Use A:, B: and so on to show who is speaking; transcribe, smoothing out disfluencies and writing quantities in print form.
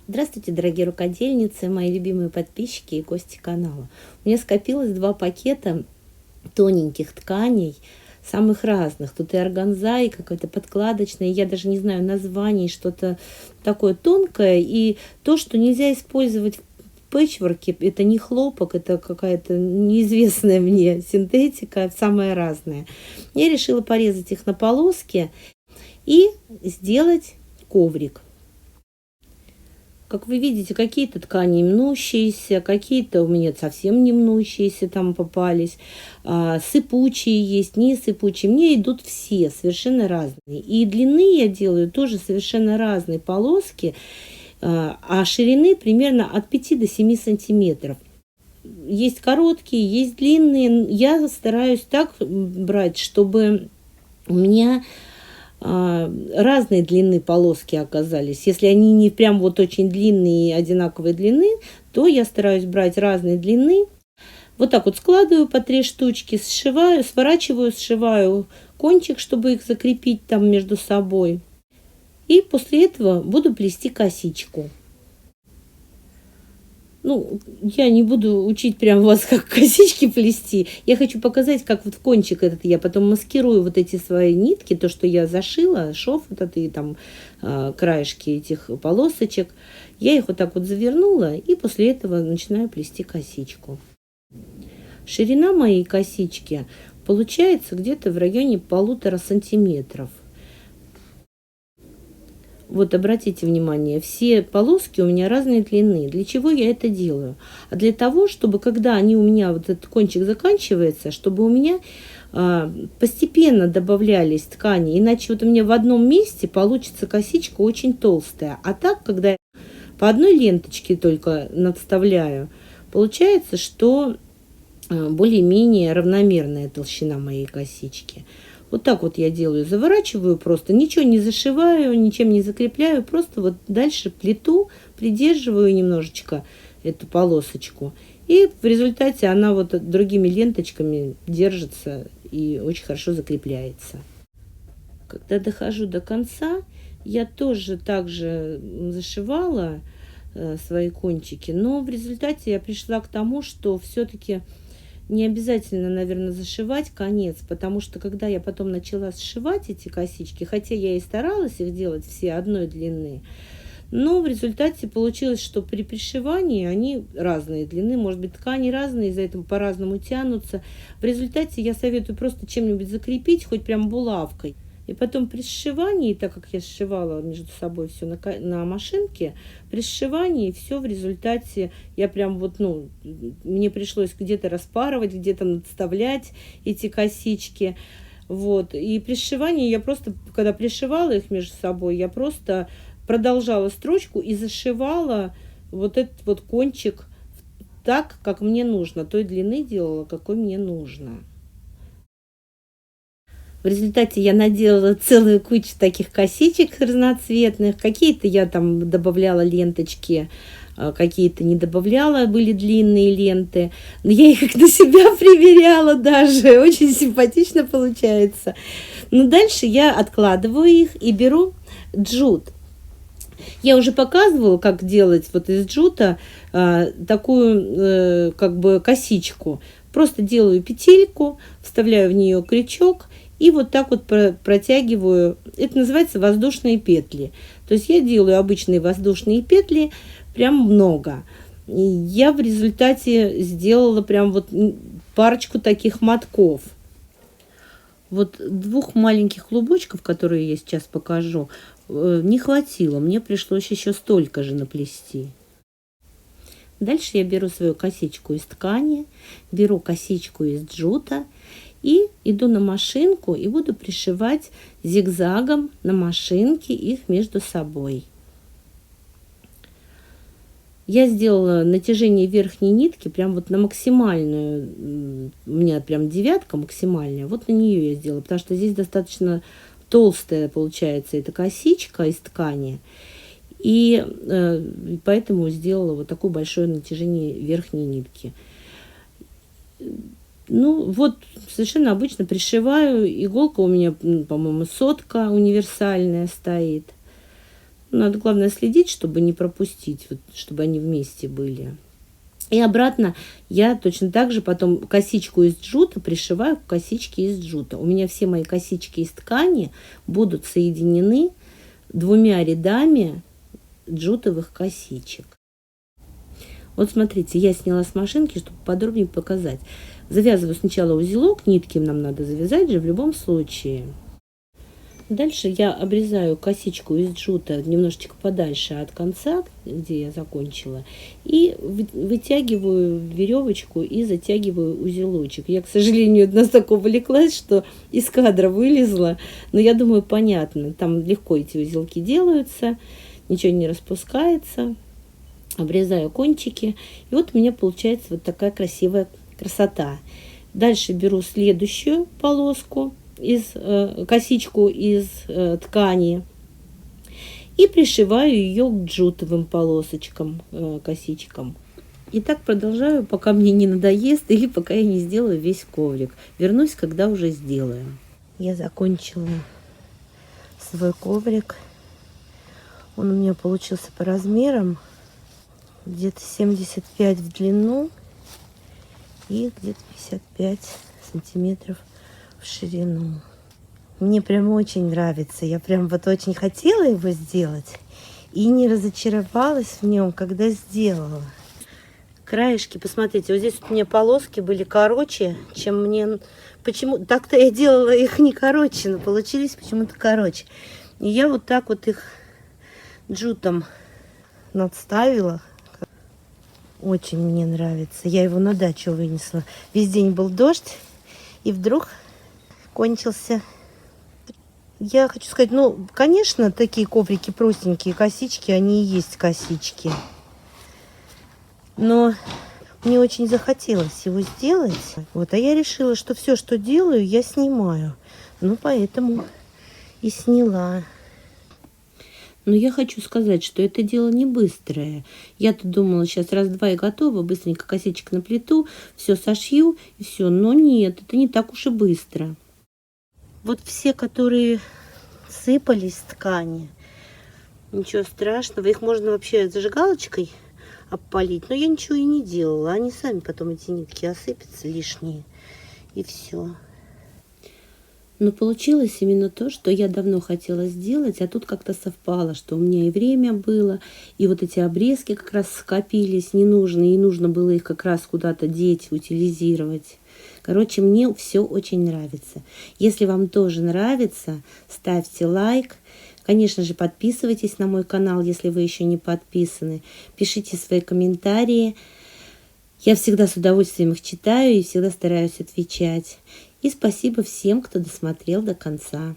A: Здравствуйте, дорогие рукодельницы, мои любимые подписчики и гости канала. У меня скопилось 2 пакета тоненьких тканей, самых разных. Тут и органза, и какая-то подкладочная, я даже не знаю названий, что-то такое тонкое. И то, что нельзя использовать в пэтчворке, это не хлопок, это какая-то неизвестная мне синтетика, самая разная. Я решила порезать их на полоски и сделать коврик. Как вы видите, какие-то ткани мнущиеся, какие-то у меня совсем не мнущиеся там попались, сыпучие есть, не сыпучие. Мне идут все совершенно разные. И длины я делаю тоже совершенно разные полоски, а ширины примерно от 5 до 7 сантиметров. Есть короткие, есть длинные. Я стараюсь так брать, чтобы у меня разные длины полоски оказались. Если они не прям вот очень длинные и одинаковой длины, то я стараюсь брать разные длины. Вот так вот складываю по 3 штучки, сшиваю, сворачиваю, сшиваю кончик, чтобы их закрепить там между собой. И после этого буду плести косичку. Ну, я не буду учить прям вас, как косички плести. Я хочу показать, как вот в кончик этот я потом маскирую вот эти свои нитки, то, что я зашила, шов этот и там краешки этих полосочек. Я их вот так вот завернула и после этого начинаю плести косичку. Ширина моей косички получается где-то в районе 1,5 сантиметров. Вот обратите внимание, все полоски у меня разной длины. Для чего я это делаю? А для того, чтобы когда они у меня, вот этот кончик заканчивается, чтобы у меня постепенно добавлялись ткани. Иначе вот у меня в одном месте получится косичка очень толстая. А так, когда я по одной ленточке только надставляю, получается, что более-менее равномерная толщина моей косички. Вот так вот я делаю, заворачиваю просто, ничего не зашиваю, ничем не закрепляю, просто вот дальше плету, придерживаю немножечко эту полосочку. И в результате она вот другими ленточками держится и очень хорошо закрепляется. Когда дохожу до конца, я тоже также зашивала свои кончики, но в результате я пришла к тому, что все-таки не обязательно, наверное, зашивать конец, потому что когда я потом начала сшивать эти косички, хотя я и старалась их делать все одной длины, но в результате получилось, что при пришивании они разные длины, может быть, ткани разные, из-за этого по-разному тянутся. В результате я советую просто чем-нибудь закрепить, хоть прям булавкой. И потом при сшивании, так как я сшивала между собой все на машинке, при сшивании все в результате я прям вот, ну, мне пришлось где-то распарывать, где-то надставлять эти косички. Вот. И при сшивании я просто, когда пришивала их между собой, я просто продолжала строчку и зашивала вот этот вот кончик так, как мне нужно, той длины делала, какой мне нужно. В результате я наделала целую кучу таких косичек разноцветных. Какие-то я там добавляла ленточки, какие-то не добавляла, были длинные ленты. Но я их на себя примеряла даже. Очень симпатично получается. Но дальше я откладываю их и беру джут. Я уже показывала, как делать вот из джута такую как бы косичку. Просто делаю петельку, вставляю в нее крючок и вот так вот протягиваю. Это называется воздушные петли. То есть я делаю обычные воздушные петли, прям много. И я в результате сделала прям вот парочку таких мотков. Вот 2 маленьких клубочков, которые я сейчас покажу, не хватило. Мне пришлось еще столько же наплести. Дальше я беру свою косичку из ткани, беру косичку из джута и иду на машинку и буду пришивать зигзагом на машинке их между собой. Я сделала натяжение верхней нитки прям вот на максимальную, у меня прям 9 максимальная, вот на нее я сделала, потому что здесь достаточно толстая получается эта косичка из ткани. И поэтому сделала вот такое большое натяжение верхней нитки. Ну, вот совершенно обычно пришиваю. Иголка у меня, по-моему, 100 универсальная стоит. Надо, главное, следить, чтобы не пропустить, вот, чтобы они вместе были. И обратно я точно так же потом косичку из джута пришиваю к косичке из джута. У меня все мои косички из ткани будут соединены 2 рядами джутовых косичек. Вот смотрите, я сняла с машинки, чтобы подробнее показать. Завязываю сначала узелок, нитки нам надо завязать же в любом случае. Дальше я обрезаю косичку из джута немножечко подальше от конца, где я закончила, и вытягиваю веревочку и затягиваю узелочек. Я, к сожалению, настолько увлеклась, что из кадра вылезла, но я думаю, понятно, там легко эти узелки делаются, ничего не распускается. Обрезаю кончики, и вот у меня получается вот такая красивая красота. Дальше беру следующую полоску, косичку из ткани, и пришиваю ее к джутовым полосочкам, косичкам. И так продолжаю, пока мне не надоест или пока я не сделаю весь коврик. Вернусь, когда уже сделаю. Я закончила свой коврик. Он у меня получился по размерам где-то 75 в длину и где-то 55 сантиметров в ширину. Мне прям очень нравится. Я прям вот очень хотела его сделать и не разочаровалась в нем, когда сделала. Краешки, посмотрите, вот здесь у меня полоски были короче, чем мне... Почему? Так-то я делала их не короче, но получились почему-то короче. И я вот так вот их джутом надставила. Очень мне нравится. Я его на дачу вынесла. Весь день был дождь, и вдруг кончился. Я хочу сказать, ну, конечно, такие коврики простенькие, косички, они и есть косички. Но мне очень захотелось его сделать. Вот, а я решила, что все, что делаю, я снимаю. Ну, поэтому и сняла. Но я хочу сказать, что это дело не быстрое. Я-то думала, сейчас раз-два и готово, быстренько косичек на плиту, все сошью и все. Но нет, это не так уж и быстро. Вот все, которые сыпались с ткани, ничего страшного. Их можно вообще зажигалочкой обпалить, но я ничего и не делала. Они сами потом, эти нитки, осыпятся лишние, и все. Но получилось именно то, что я давно хотела сделать, а тут как-то совпало, что у меня и время было, и вот эти обрезки как раз скопились ненужные, и нужно было их как раз куда-то деть, утилизировать. Короче, мне все очень нравится. Если вам тоже нравится, ставьте лайк. Конечно же, подписывайтесь на мой канал, если вы еще не подписаны. Пишите свои комментарии. Я всегда с удовольствием их читаю и всегда стараюсь отвечать. И спасибо всем, кто досмотрел до конца.